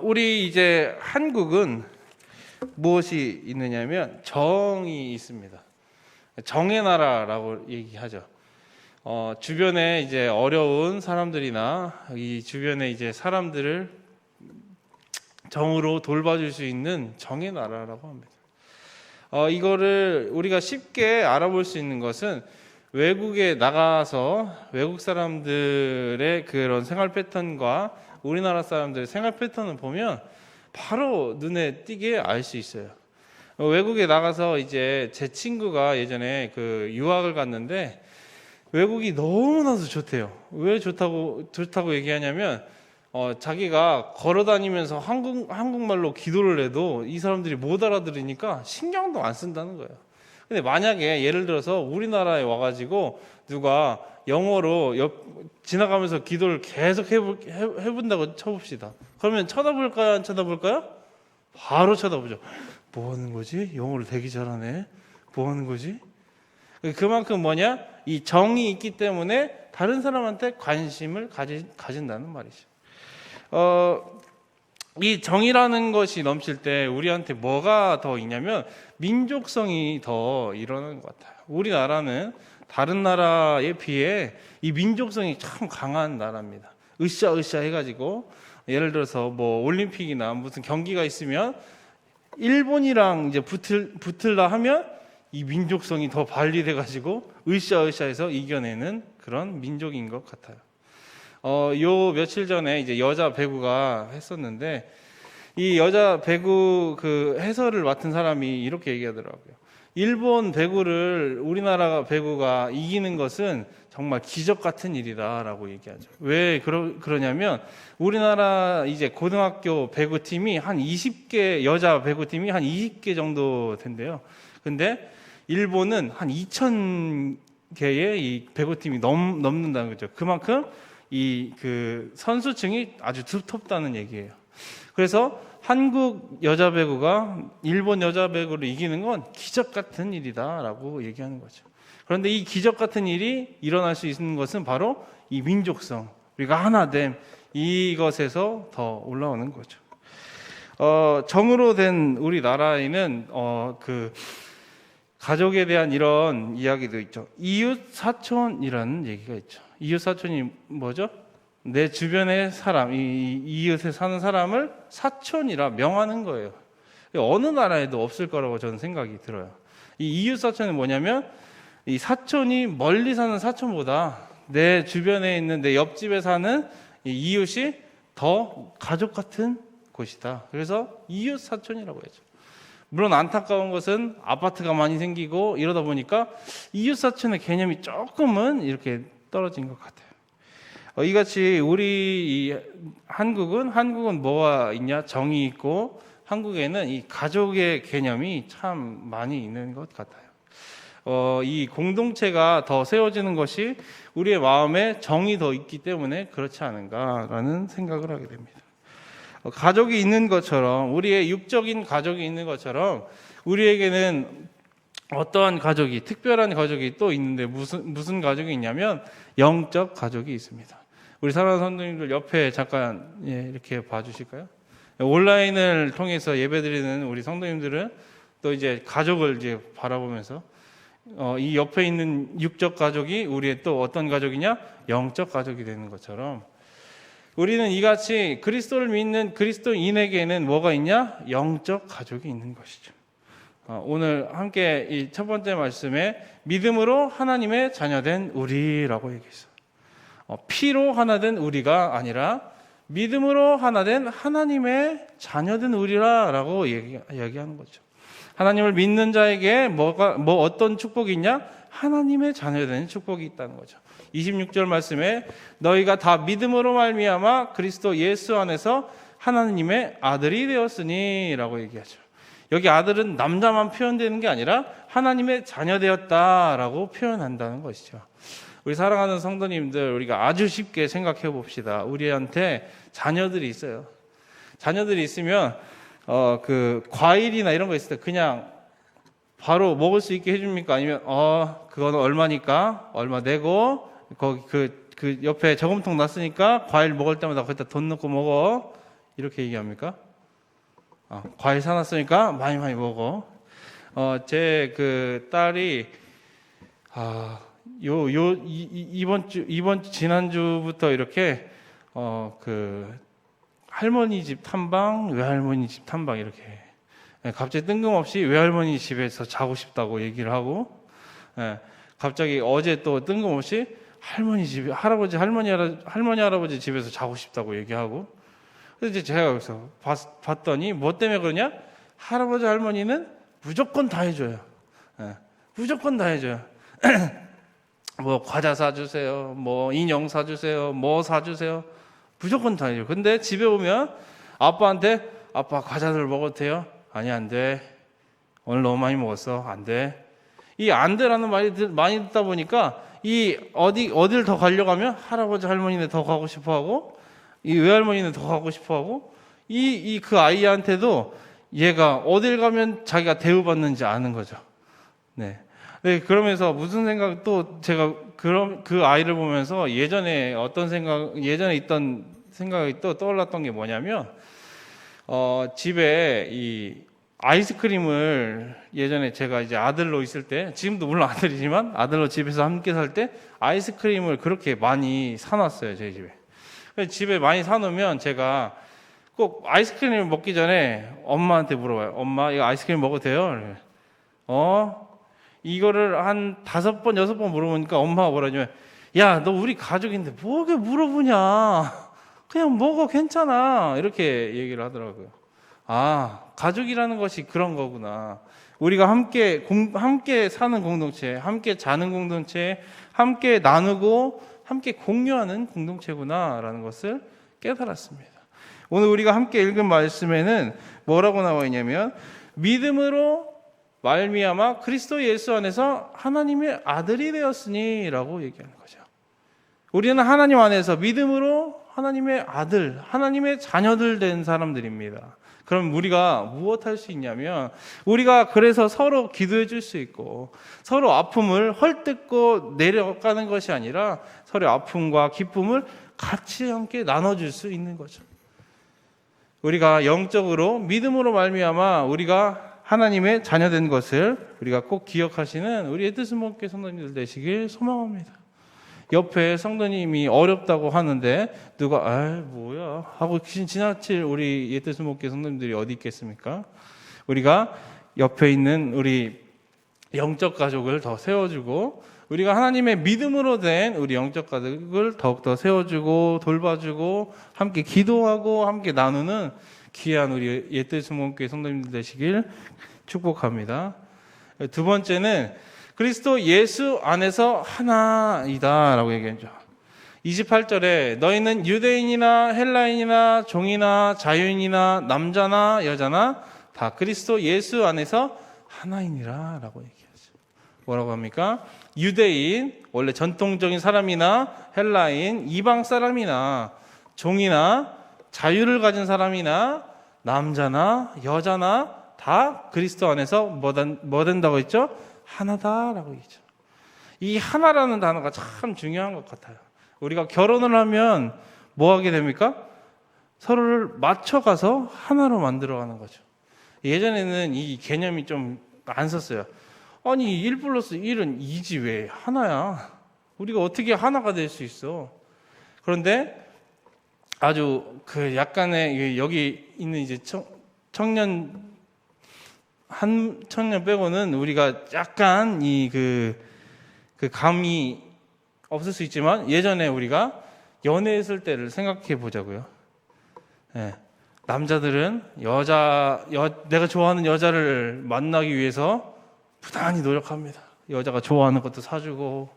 우리 이제 한국은 무엇이 있느냐면 정이 있습니다. 정의 나라라고 얘기하죠. 주변에 이제 어려운 사람들이나 이 주변에 이제 사람들을 정으로 돌봐줄 수 있는 정의 나라라고 합니다. 이거를 우리가 쉽게 알아볼 수 있는 것은 외국에 나가서 외국 사람들의 그런 생활 패턴과 우리나라 사람들의 생활 패턴을 보면 바로 눈에 띄게 알 수 있어요. 외국에 나가서 이제 제 친구가 예전에 그 유학을 갔는데 외국이 너무나도 좋대요. 왜 좋다고 얘기하냐면 자기가 걸어 다니면서 한국말로 기도를 해도 이 사람들이 못 알아들으니까 신경도 안 쓴다는 거예요. 근데 만약에 예를 들어서 우리나라에 와가지고 누가 영어로 지나가면서 기도를 계속 해본다고 쳐봅시다. 그러면 쳐다볼까요? 안 쳐다볼까요? 바로 쳐다보죠. 뭐 하는 거지? 영어를 되게 잘하네. 뭐 하는 거지? 그만큼 뭐냐? 이 정이 있기 때문에 다른 사람한테 관심을 가진다는 말이죠. 이 정이라는 것이 넘칠 때 우리한테 뭐가 더 있냐면 민족성이 더 일어나는 것 같아요. 우리나라는 다른 나라에 비해 이 민족성이 참 강한 나라입니다. 으쌰으쌰 해가지고 예를 들어서 뭐 올림픽이나 무슨 경기가 있으면 일본이랑 이제 붙을라 하면 이 민족성이 더 발휘돼가지고 으쌰으쌰해서 이겨내는 그런 민족인 것 같아요. 요 며칠 전에 이제 여자 배구가 했었는데 이 여자 배구 그 해설을 맡은 사람이 이렇게 얘기하더라고요. 일본 배구를 우리나라 배구가 이기는 것은 정말 기적 같은 일이다라고 얘기하죠. 왜 그러냐면 우리나라 이제 고등학교 배구팀이 한 20개, 여자 배구팀이 한 20개 정도 된대요. 근데 일본은 한 2,000개의 이 배구팀이 넘는다는 거죠. 그만큼 이 그 선수층이 아주 두텁다는 얘기예요. 그래서 한국 여자 배구가 일본 여자 배구를 이기는 건 기적 같은 일이다라고 얘기하는 거죠. 그런데 이 기적 같은 일이 일어날 수 있는 것은 바로 이 민족성, 우리가 하나됨, 이것에서 더 올라오는 거죠. 정으로 된 우리나라에는 그 가족에 대한 이런 이야기도 있죠. 이웃 사촌이라는 얘기가 있죠. 이웃 사촌이 뭐죠? 내 주변의 사람, 이 이웃에 사는 사람을 사촌이라 명하는 거예요. 어느 나라에도 없을 거라고 저는 생각이 들어요. 이 이웃 사촌은 뭐냐면 이 사촌이 멀리 사는 사촌보다 내 주변에 있는 내 옆집에 사는 이 이웃이 더 가족 같은 곳이다. 그래서 이웃 사촌이라고 하죠. 물론 안타까운 것은 아파트가 많이 생기고 이러다 보니까 이웃 사촌의 개념이 조금은 이렇게 떨어진 것 같아요. 이같이 우리 한국은 뭐가 있냐? 정이 있고 한국에는 이 가족의 개념이 참 많이 있는 것 같아요. 이 공동체가 더 세워지는 것이 우리의 마음에 정이 더 있기 때문에 그렇지 않은가라는 생각을 하게 됩니다. 가족이 있는 것처럼 우리의 육적인 가족이 있는 것처럼 우리에게는 어떠한 가족이 특별한 가족이 또 있는데 무슨 가족이 있냐면 영적 가족이 있습니다. 우리 사랑하는 성도님들 옆에 잠깐 이렇게 봐주실까요? 온라인을 통해서 예배드리는 우리 성도님들은 또 이제 가족을 이제 바라보면서 이 옆에 있는 육적 가족이 우리의 또 어떤 가족이냐? 영적 가족이 되는 것처럼 우리는 이같이 그리스도를 믿는 그리스도인에게는 뭐가 있냐? 영적 가족이 있는 것이죠. 오늘 함께 이 첫 번째 말씀에 믿음으로 하나님의 자녀된 우리라고 얘기했어요. 피로 하나된 우리가 아니라 믿음으로 하나된 하나님의 자녀된 우리라라고 이야기하는 거죠. 하나님을 믿는 자에게 어떤 축복이 있냐? 하나님의 자녀된 축복이 있다는 거죠. 26절 말씀에 너희가 다 믿음으로 말미암아 그리스도 예수 안에서 하나님의 아들이 되었으니 라고 얘기하죠. 여기 아들은 남자만 표현되는 게 아니라 하나님의 자녀 되었다라고 표현한다는 것이죠. 우리 사랑하는 성도님들, 우리가 아주 쉽게 생각해 봅시다. 우리한테 자녀들이 있어요. 자녀들이 있으면 그 과일이나 이런 거 있을 때 그냥 바로 먹을 수 있게 해줍니까? 아니면 그거는 얼마니까 얼마 내고 거기 그 옆에 저금통 놨으니까 과일 먹을 때마다 거기다 돈 넣고 먹어 이렇게 얘기합니까? 과일 사놨으니까 많이 먹어. 제 그 딸이 이번 지난주부터 이렇게 그 할머니 집 탐방, 외할머니 집 탐방 이렇게 갑자기 뜬금없이 외할머니 집에서 자고 싶다고 얘기를 하고, 갑자기 어제 또 뜬금없이 할머니 집, 할머니 할아버지 집에서 자고 싶다고 얘기하고. 그래서 이제 제가 여기서 봤더니 뭐 때문에 그러냐? 할아버지 할머니는 무조건 다 해줘요. 무조건 다 해줘요. 뭐 과자 사주세요, 뭐 인형 사주세요, 뭐 사주세요. 무조건 다 해줘요. 근데 집에 오면 아빠한테 아빠 과자들 먹어도 돼요? 아니 안 돼. 오늘 너무 많이 먹었어. 안 돼. 이 안 돼라는 말이 많이 듣다 보니까 이 어딜 더 가려고 하면 할아버지 할머니네 더 가고 싶어하고, 이 외할머니는 더 가고 싶어하고, 그 아이한테도 얘가 어딜 가면 자기가 대우받는지 아는 거죠. 네. 그러면서 무슨 생각, 또 제가 그 아이를 보면서 예전에 있던 생각이 또 떠올랐던 게 뭐냐면, 집에 이 아이스크림을 예전에 제가 이제 아들로 있을 때, 지금도 물론 아들이지만 아들로 집에서 함께 살 때 아이스크림을 그렇게 많이 사놨어요, 저희 집에. 집에 많이 사놓으면 제가 꼭 아이스크림을 먹기 전에 엄마한테 물어봐요. 엄마, 이거 아이스크림 먹어도 돼요? 이거를 한 5번, 6번 물어보니까 엄마가 뭐라냐면, 야, 너 우리 가족인데 뭐게 물어보냐? 그냥 먹어, 괜찮아. 이렇게 얘기를 하더라고요. 가족이라는 것이 그런 거구나. 우리가 함께 사는 공동체, 함께 자는 공동체, 함께 나누고 함께 공유하는 공동체구나라는 것을 깨달았습니다. 오늘 우리가 함께 읽은 말씀에는 뭐라고 나와 있냐면, 믿음으로 말미암아 그리스도 예수 안에서 하나님의 아들이 되었으니라고 얘기하는 거죠. 우리는 하나님 안에서 믿음으로 하나님의 아들, 하나님의 자녀들 된 사람들입니다. 그럼 우리가 무엇 할 수 있냐면, 우리가 그래서 서로 기도해 줄 수 있고, 서로 아픔을 헐뜯고 내려가는 것이 아니라 서로 아픔과 기쁨을 같이 함께 나눠줄 수 있는 거죠. 우리가 영적으로 믿음으로 말미암아 우리가 하나님의 자녀된 것을 우리가 꼭 기억하시는 우리 에드스모교회 성도님들 되시길 소망합니다. 옆에 성도님이 어렵다고 하는데 누가 뭐야 하고 지나칠 우리 에드스모교회 성도님들이 어디 있겠습니까? 우리가 옆에 있는 우리 영적 가족을 더 세워주고, 우리가 하나님의 믿음으로 된 우리 영적 가족을 더욱더 세워주고 돌봐주고 함께 기도하고 함께 나누는 귀한 우리 에드스모교회 성도님들 되시길 축복합니다. 두 번째는 그리스도 예수 안에서 하나이다 라고 얘기했죠. 28절에 너희는 유대인이나 헬라인이나 종이나 자유인이나 남자나 여자나 다 그리스도 예수 안에서 하나이니라 라고 얘기하죠. 뭐라고 합니까? 유대인, 원래 전통적인 사람이나 헬라인, 이방 사람이나 종이나 자유를 가진 사람이나 남자나 여자나 다 그리스도 안에서 뭐 된다고 했죠? 하나다라고 얘기죠. 이 하나라는 단어가 참 중요한 것 같아요. 우리가 결혼을 하면 뭐 하게 됩니까? 서로를 맞춰가서 하나로 만들어가는 거죠. 예전에는 이 개념이 좀 안 썼어요. 아니 1 플러스 1은 2지 왜 하나야? 우리가 어떻게 하나가 될 수 있어? 그런데 아주 그 약간의 여기 있는 이제 청년 빼고는 우리가 약간 그 감이 없을 수 있지만, 예전에 우리가 연애했을 때를 생각해 보자고요. 남자들은 내가 좋아하는 여자를 만나기 위해서 부단히 노력합니다. 여자가 좋아하는 것도 사주고,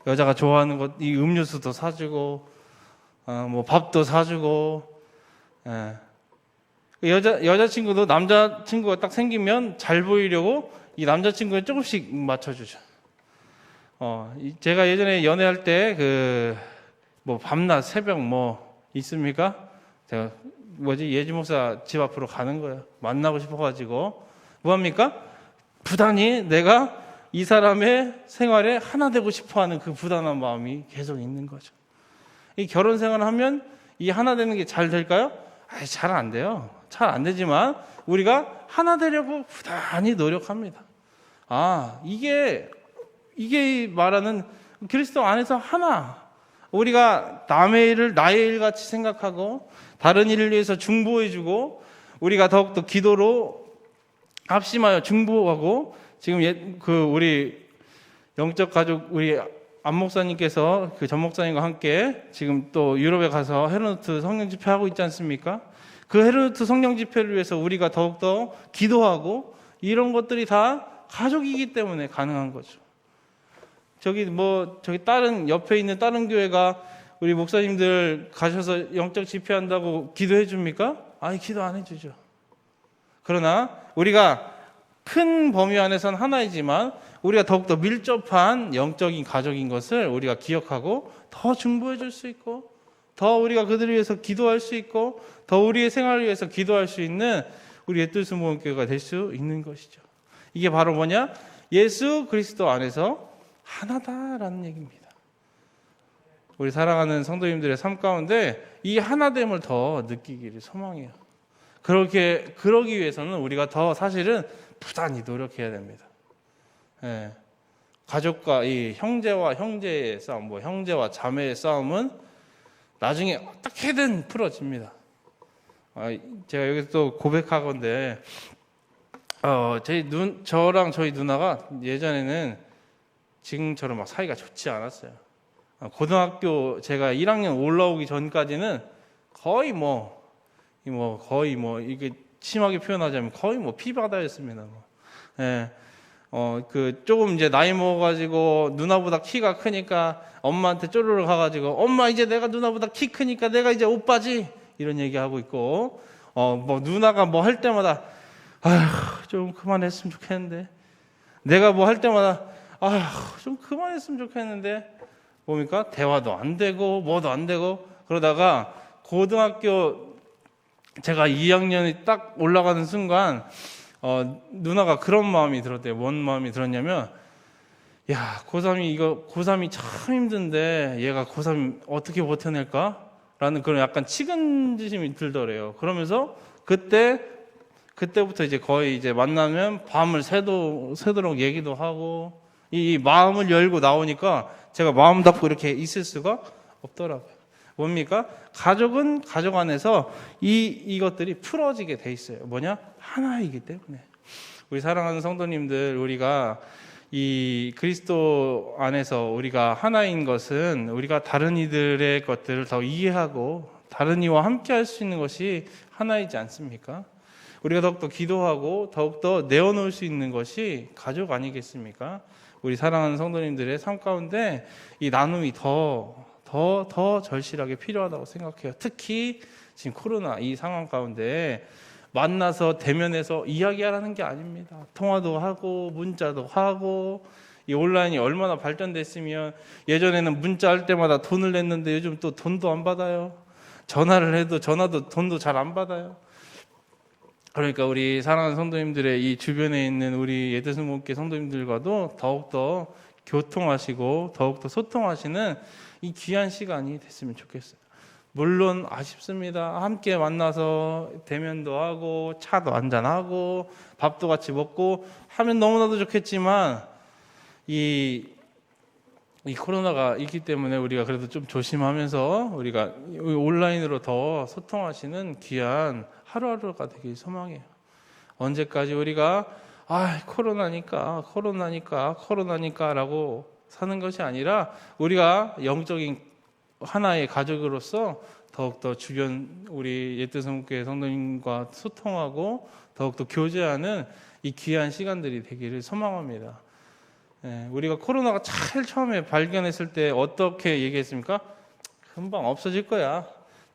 여자가 좋아하는 것, 이 음료수도 사주고, 뭐 밥도 사주고, 여자친구도 남자친구가 딱 생기면 잘 보이려고 이 남자친구에 조금씩 맞춰주죠. 제가 예전에 연애할 때 뭐 밤낮 새벽 뭐 있습니까? 제가 예지 목사 집 앞으로 가는 거예요. 만나고 싶어가지고. 뭐합니까? 부단히 내가 이 사람의 생활에 하나 되고 싶어하는 그 부단한 마음이 계속 있는 거죠. 이 결혼 생활을 하면 이 하나 되는 게 잘 될까요? 잘 안 돼요. 잘 안 되지만 우리가 하나 되려고 부단히 노력합니다. 이게 말하는 그리스도 안에서 하나. 우리가 남의 일을 나의 일 같이 생각하고 다른 일을 위해서 중보해주고 우리가 더욱더 기도로 합심하여 중보하고 지금 우리 영적 가족 우리 안 목사님께서 전 목사님과 함께 지금 또 유럽에 가서 헤르노트 성령 집회하고 있지 않습니까? 그 헤르노트 성령 집회를 위해서 우리가 더욱더 기도하고 이런 것들이 다 가족이기 때문에 가능한 거죠. 저기 다른 옆에 있는 다른 교회가 우리 목사님들 가셔서 영적 집회한다고 기도해 줍니까? 기도 안 해주죠. 그러나 우리가 큰 범위 안에서는 하나이지만 우리가 더욱더 밀접한 영적인 가족인 것을 우리가 기억하고 더 중보해 줄 수 있고 더 우리가 그들을 위해서 기도할 수 있고 더 우리의 생활을 위해서 기도할 수 있는 우리 옛뜰수 모험교회가 될 수 있는 것이죠. 이게 바로 뭐냐? 예수 그리스도 안에서 하나다라는 얘기입니다. 우리 사랑하는 성도님들의 삶 가운데 이 하나됨을 더 느끼기를 소망해요. 그러기 위해서는 우리가 더 사실은 부단히 노력해야 됩니다. 가족과 이 형제와 형제의 싸움, 형제와 자매의 싸움은 나중에 어떻게든 풀어집니다. 제가 여기서 또 고백하건데, 저랑 저희 누나가 예전에는 지금처럼 막 사이가 좋지 않았어요. 고등학교 제가 1학년 올라오기 전까지는 거의 이게 심하게 표현하자면 거의 피바다였습니다. 조금 이제 나이 먹어가지고 누나보다 키가 크니까 엄마한테 쪼르르 가가지고 엄마 이제 내가 누나보다 키 크니까 내가 이제 오빠지 이런 얘기하고 있고 누나가 할 때마다 좀 그만했으면 좋겠는데 내가 할 때마다 좀 그만했으면 좋겠는데 뭡니까? 대화도 안 되고 뭐도 안 되고 그러다가 고등학교 제가 2학년이 딱 올라가는 순간 누나가 그런 마음이 들었대요. 뭔 마음이 들었냐면 고3이 참 힘든데 얘가 고3 어떻게 버텨낼까? 라는 그런 약간 측은지심이 들더래요. 그러면서 그때부터 이제 거의 이제 만나면 밤을 새도록 얘기도 하고 이 마음을 열고 나오니까 제가 마음 닫고 이렇게 있을 수가 없더라고요. 뭡니까? 가족은 가족 안에서 이것들이 풀어지게 돼 있어요. 뭐냐? 하나이기 때문에. 우리 사랑하는 성도님들, 우리가 이 그리스도 안에서 우리가 하나인 것은 우리가 다른 이들의 것들을 더 이해하고 다른 이와 함께 할 수 있는 것이 하나이지 않습니까? 우리가 더욱더 기도하고 더욱더 내어놓을 수 있는 것이 가족 아니겠습니까? 우리 사랑하는 성도님들의 삶 가운데 이 나눔이 더 절실하게 필요하다고 생각해요. 특히 지금 코로나 이 상황 가운데 만나서 대면해서 이야기하라는 게 아닙니다. 통화도 하고 문자도 하고 이 온라인이 얼마나 발전됐으면 예전에는 문자 할 때마다 돈을 냈는데 요즘 또 돈도 안 받아요. 전화를 해도 전화도 돈도 잘 안 받아요. 그러니까 우리 사랑하는 성도님들의 이 주변에 있는 우리 예대승목교 성도님들과도 더욱더 교통하시고 더욱더 소통하시는 이 귀한 시간이 됐으면 좋겠어요. 물론 아쉽습니다. 함께 만나서 대면도 하고 차도 한잔하고 밥도 같이 먹고 하면 너무나도 좋겠지만 이 코로나가 있기 때문에 우리가 그래도 좀 조심하면서 우리가 온라인으로 더 소통하시는 귀한 하루하루가 되길 소망해요. 언제까지 우리가 코로나니까 라고 사는 것이 아니라 우리가 영적인 하나의 가족으로서 더욱더 주변 우리 옛뜰성교회 성도님과 소통하고 더욱더 교제하는 이 귀한 시간들이 되기를 소망합니다. 우리가 코로나가 제일 처음에 발견했을 때 어떻게 얘기했습니까? 금방 없어질 거야.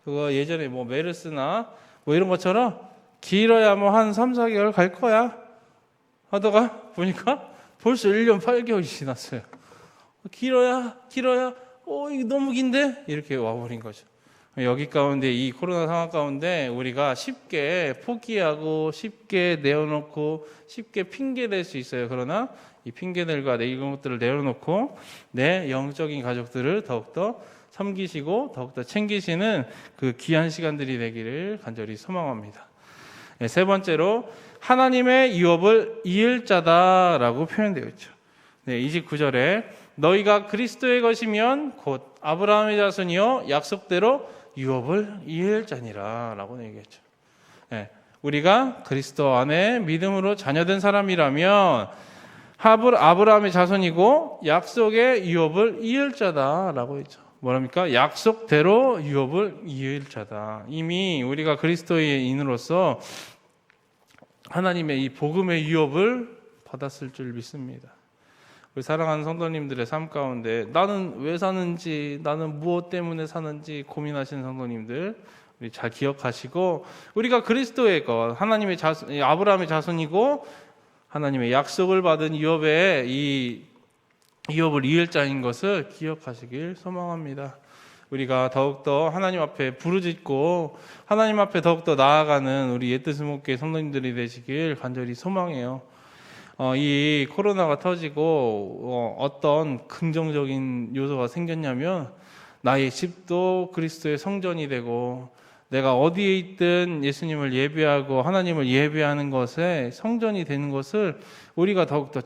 그거 예전에 메르스나 이런 것처럼 길어야 한 3, 4개월 갈 거야 하다가 보니까 벌써 1년 8개월이 지났어요. 길어야 이거 너무 긴데? 이렇게 와버린 거죠. 여기 가운데 이 코로나 상황 가운데 우리가 쉽게 포기하고 쉽게 내어놓고 쉽게 핑계댈 수 있어요. 그러나 이 핑계들과 이런 것들을 내려놓고 내 영적인 가족들을 더욱더 섬기시고 더욱더 챙기시는 그 귀한 시간들이 되기를 간절히 소망합니다. 네, 세 번째로 하나님의 유업을 이을 자다라고 표현되어 있죠. 네, 29절에 너희가 그리스도의 것이면 곧 아브라함의 자손이요 약속대로 유업을 이을 자니라 라고 얘기했죠. 네, 우리가 그리스도 안에 믿음으로 자녀된 사람이라면 아브라함의 자손이고 약속의 유업을 이을 자다라고 했죠. 뭐랍니까? 약속대로 유업을 이을 자다. 이미 우리가 그리스도의 인으로서 하나님의 이 복음의 유업을 받았을 줄 믿습니다. 우리 사랑하는 성도님들의 삶 가운데 나는 왜 사는지, 나는 무엇 때문에 사는지 고민하시는 성도님들 우리 잘 기억하시고, 우리가 그리스도의 것, 하나님의 아브라함의 자손이고 하나님의 약속을 받은 유업의 이 유업을 이을 자인 것을 기억하시길 소망합니다. 우리가 더욱더 하나님 앞에 부르짖고 하나님 앞에 더욱더 나아가는 우리 옛뜻스목교회 성도님들이 되시길 간절히 소망해요. 이 코로나가 터지고 어떤 긍정적인 요소가 생겼냐면 나의 집도 그리스도의 성전이 되고 내가 어디에 있든 예수님을 예배하고 하나님을 예배하는 것에 성전이 되는 것을 우리가 더욱더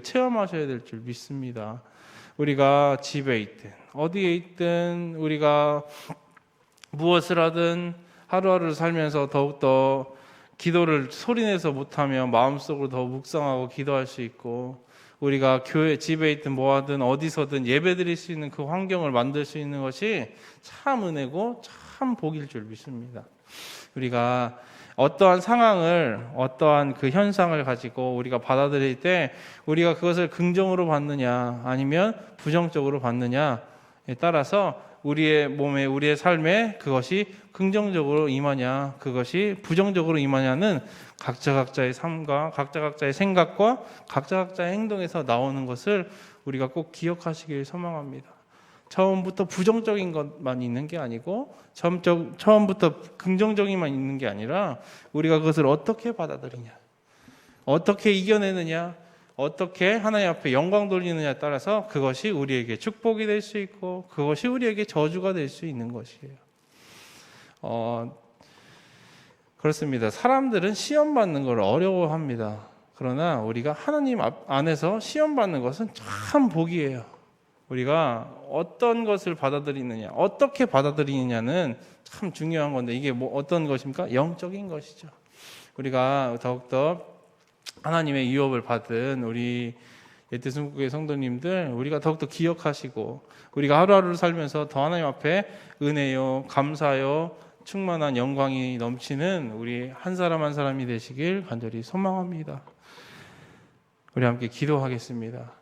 체험하셔야 될 줄 믿습니다. 우리가 집에 있든 어디에 있든 우리가 무엇을 하든 하루하루를 살면서 더욱더 기도를 소리내서 못하면 마음속으로 더 묵상하고 기도할 수 있고, 우리가 교회 집에 있든 뭐하든 어디서든 예배드릴 수 있는 그 환경을 만들 수 있는 것이 참 은혜고 참 복일 줄 믿습니다. 우리가 어떠한 상황을, 어떠한 그 현상을 가지고 우리가 받아들일 때 우리가 그것을 긍정으로 받느냐 아니면 부정적으로 받느냐에 따라서 우리의 몸에, 우리의 삶에 그것이 긍정적으로 임하냐, 그것이 부정적으로 임하냐는 각자의 삶과 각자의 생각과 각자의 행동에서 나오는 것을 우리가 꼭 기억하시길 소망합니다. 처음부터 부정적인 것만 있는 게 아니고 처음부터 긍정적인만 있는 게 아니라 우리가 그것을 어떻게 받아들이냐, 어떻게 이겨내느냐, 어떻게 하나님 앞에 영광 돌리느냐에 따라서 그것이 우리에게 축복이 될 수 있고 그것이 우리에게 저주가 될 수 있는 것이에요. 그렇습니다. 사람들은 시험 받는 걸 어려워합니다. 그러나 우리가 하나님 안에서 시험 받는 것은 참 복이에요. 우리가 어떤 것을 받아들이느냐, 어떻게 받아들이느냐는 참 중요한 건데, 이게 어떤 것입니까? 영적인 것이죠. 우리가 더욱더 하나님의 유업을 받은 우리 옛뜻스목교회 성도님들, 우리가 더욱더 기억하시고 우리가 하루하루를 살면서 더 하나님 앞에 은혜요, 감사요, 충만한 영광이 넘치는 우리 한 사람 한 사람이 되시길 간절히 소망합니다. 우리 함께 기도하겠습니다.